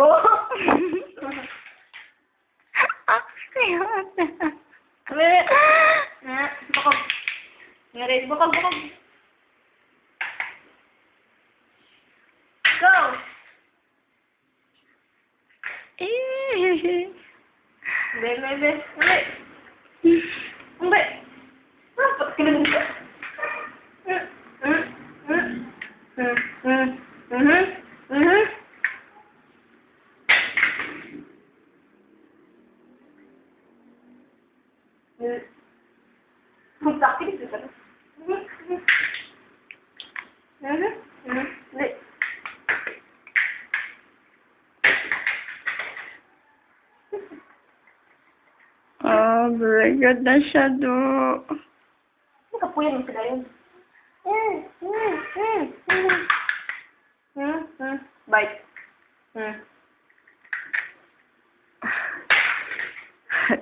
Oh! Wait. Bakag. Ngayon, bakag. Go! Be. Umbe. Apa? Kena buka. Sakit itu kan? Oh, very good na siya, do. Ano ka po yan sa gayon? Bite.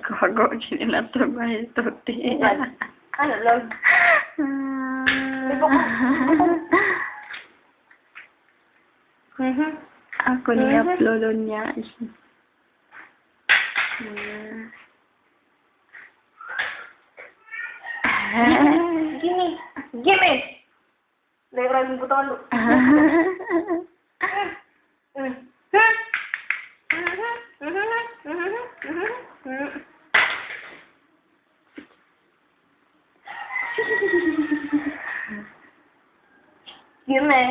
Kago, kinila to ba ito, tiyan. Ano, log? Ako ni-upload niya. Gimme! Lera yung buton. Gimme.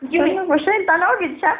Ano ba siya? Tanawagin siya.